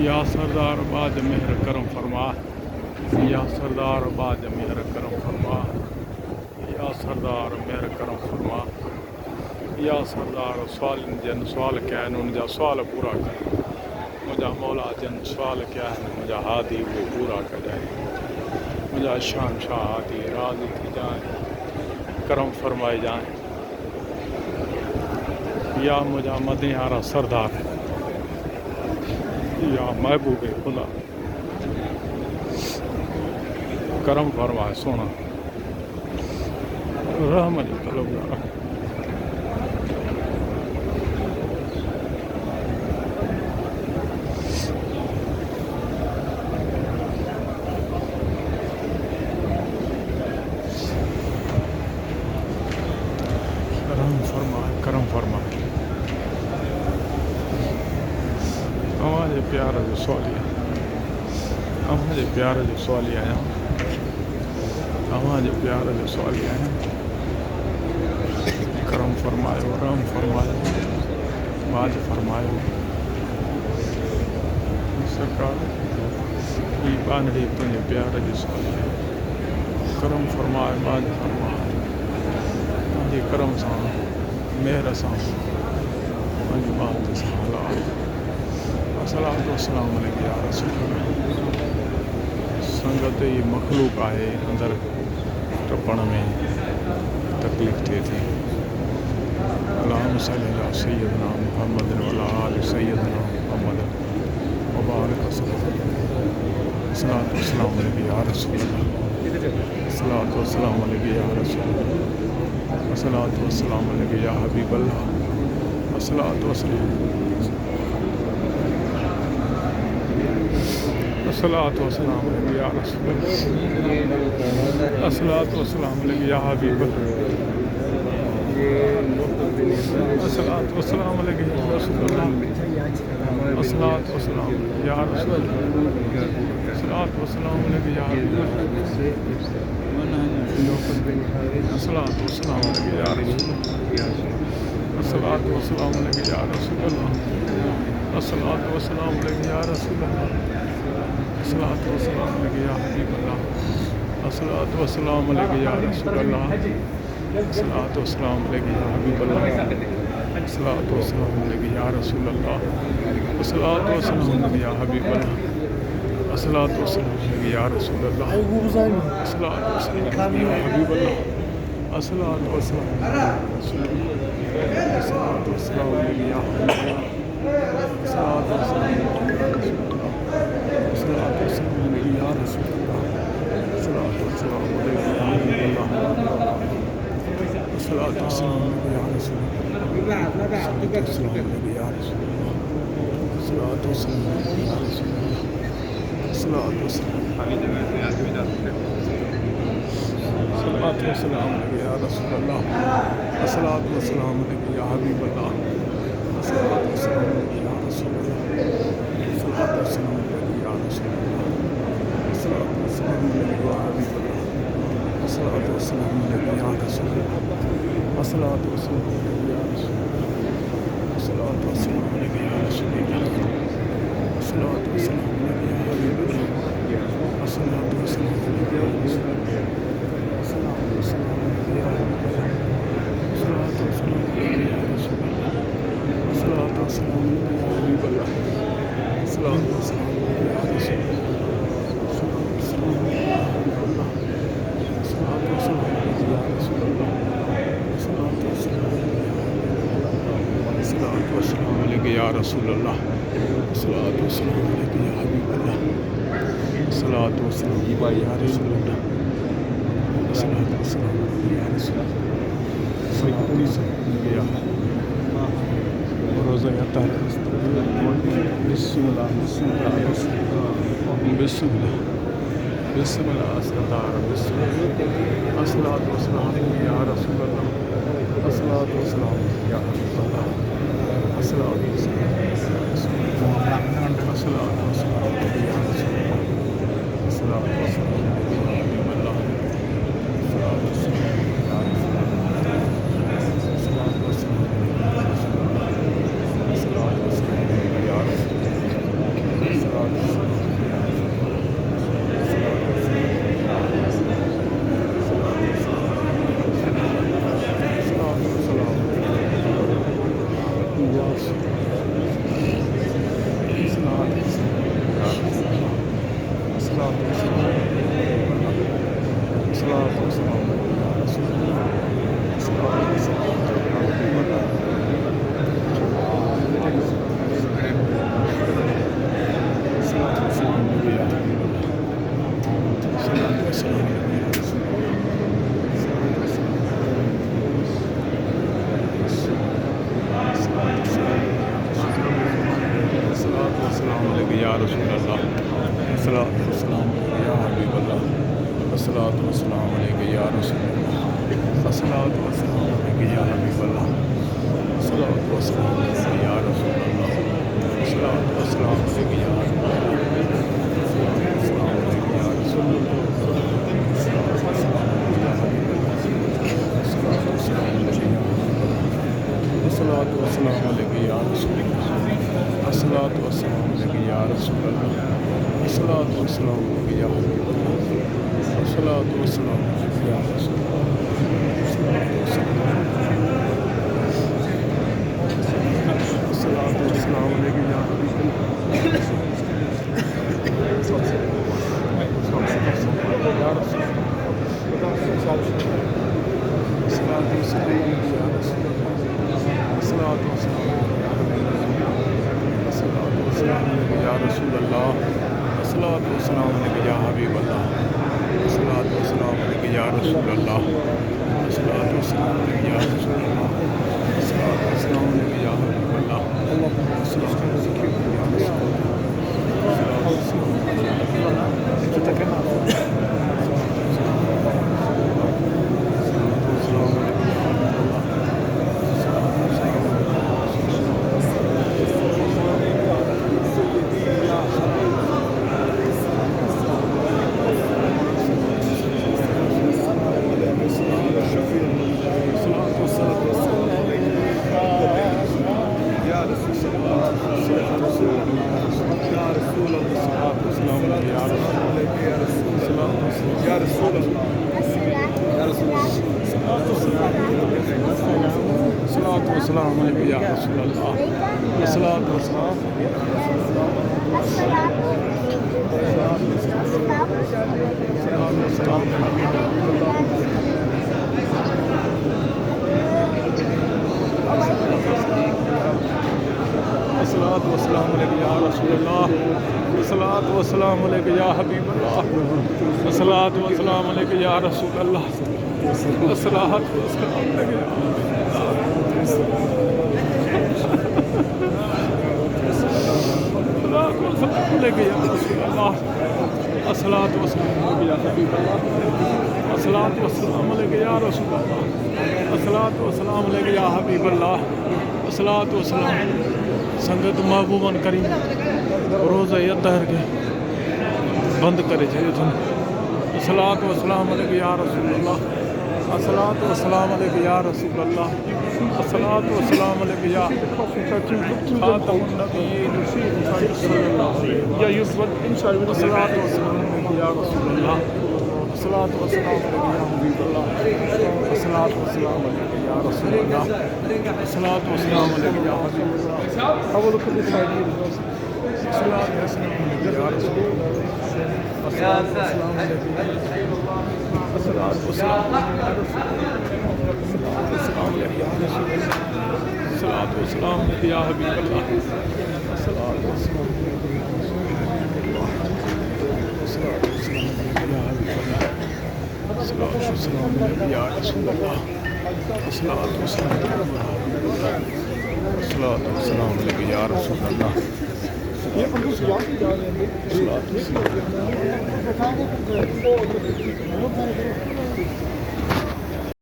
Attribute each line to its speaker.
Speaker 1: یا سردار باد مہر کرم فرما، یا سردار باد مہر کرم فرما، یا سردار مہر کرم فرما، یا سردار سوال جن سوال کیا ہے ان جا سوال پورا کر، مجھا مولا جن سوال کیا ہے مجھا ہادی وہ پورا کر جائے، مجھا شان شاہ ہادی راضی تھی جائیں، کرم فرمائے جائیں، یا مجھا مدیارہ سردار یا محبوب خدا کرم فرمائے سونا رحمت طلبگار رحم فرمائے کرم فرمائے ہمارے پیارے جو سوالیہ ہمارے پیارے جو سوالیہ ہیں ہمارے پیارے جو سوالیہ ہیں کرم فرمائے رحم فرمائے باج فرمائے سرکار یہ بانڑی تجھے پیارے جو سوالیہ کرم فرمائے باج فرمائے مجھے کرم سان مہر سان مجھے بات سان الصلاۃ والسلام علیک یا رسول اللہ سنگت یہ مخلوق ہے اندر ٹپڑ میں تکلیف تھے تھی اللہم صلی اللہ سیدنا محمد وعلی آل سیدنا محمد وبارک وسلم الصلاۃ والسلام علیک یا رسول اللہ الصلاۃ والسلام علیک یا رسول اللہ الصلاۃ والسلام علیک یا حبیب اللہ الصلاۃ والسلام الصلاۃ والسلام علیک یا رسول اللہ الصلاۃ والسلام علیک یا حبیب اللہ الصلاۃ والسلام علیک یا رسول اللہ الصلاۃ والسلام یا رسول اللہ الصلاۃ والسلام علیک یا حبیب اللہ الصلاۃ والسلام علیک یا رسول اللہ الصلاۃ والسلام علیک یا رسول اللہ الصلاۃ والسلام علیک یا رسول اللہ الصلاۃ والسلام علیک یا حبیب اللہ الصلاۃ والسلام علیک یا رسول اللہ الصلاۃ والسلام علیک یا حبیب اللہ الصلاۃ والسلام علیک یا رسول اللہ الصلاۃ والسلام علیک یا حبیب اللہ الصلاۃ والسلام علیک یا رسول اللہ الصلاۃ والسلام علیک یا حبیب اللہ الصلاۃ والسلام الصلاۃ والسلام علیک یا حبیب اللہ الصلاۃ والسلام الصلاۃ والسلام علیک یا رسول اللہ الصلاۃ والسلام علیک یا حبیب اللہ الصلاۃ والسلام علیک یا رسول اللہ الصلاۃ والسلام علیک یا رسول اللہ الصلاۃ والسلام علیک یا رسول اللہ الصلاۃ والسلام الصلاۃ والسلام علیک یا رسول اللہ الصلاۃ والسلام علیک یا حبیب اللہ الصلاۃ والسلام علیک یا رسول اللہ الصلاۃ والسلام علیک یا رسول اللہ الصلاۃ والسلام علیک یا حبیب اللہ الصلاۃ والسلام علیک یا رسول اللہ الصلاۃ والسلام علیک یا رسول اللہ الصلاۃ والسلام علیک یا رسول اللہ الصلاۃ والسلام علیک یا حبیب اللہ الصلاۃ والسلام علیک یا رسول اللہ الصلاۃ والسلام علیک یا حبیب اللہ الصلاۃ والسلام علیک یا رسول اللہ الصلاۃ والسلام علیک یا حبیب اللہ الصلاۃ والسلام علیک یا رسول اللہ الصلاۃ والسلام علیک یا رسول اللہ الصلاۃ والسلام علیک یا رسول اللہ الصلاۃ والسلام علیک یا حبیب اللہ الصلاۃ والسلام علیک یا رسول اللہ الصلاۃ والسلام علیک یا رسول اللہ الصلاۃ والسلام علیک یا روزہ بسم اللہ بسم اللہ بسم اللہ بسم اللہ سردار بسم اللہ الصلاۃ والسلام علیک یا رسول اللہ الصلاۃ والسلام علیک یا حبیب اللہ الصلاۃ والسلام علیک یا رسول اللہ الصلاۃ والسلام علیک یا رسول اللہ الصلاۃ والسلام علیک یا حبیب اللہ الصلاۃ والسلام علیک یا رسول اللہ الصلاۃ والسلام علیک یا رسول اللہ الصلاۃ والسلام علیک یا رسول اللہ سنگت محبوباً کریم روزہ دہر کے بند کرے چاہیے تھا الصلاۃ والسلام علیک یا رسول اللہ الصلاۃ والسلام علیک یا رسول اللہ الصلاۃ والسلام علیک یا خاتم النبیین صلی اللہ علیہ وسلم الصلاۃ والسلام علیک یا رسول اللہ الصلاۃ والسلام علیک یا حبیب اللہ الصلاۃ والسلام علیک یا رسول اللہ الصلاۃ والسلام علیک یا حبیب اللہ Have a look at this side here. الصلاۃ والسلام علیک یا رسول اللہ الصلاۃ والسلام علیک الصلاۃ والسلام علیک یا رسول اللہ الصلاۃ والسلام علیک یا حبیب اللہ الصلاۃ والسلام علیک یا رسول اللہ الصلاۃ والسلام علیک یا حبیب اللہ الصلاۃ والسلام علیک یا رسول اللہ الصلاۃ والسلام علیک یا حبیب اللہ الصلاۃ والسلام علیک یا رسول اللہ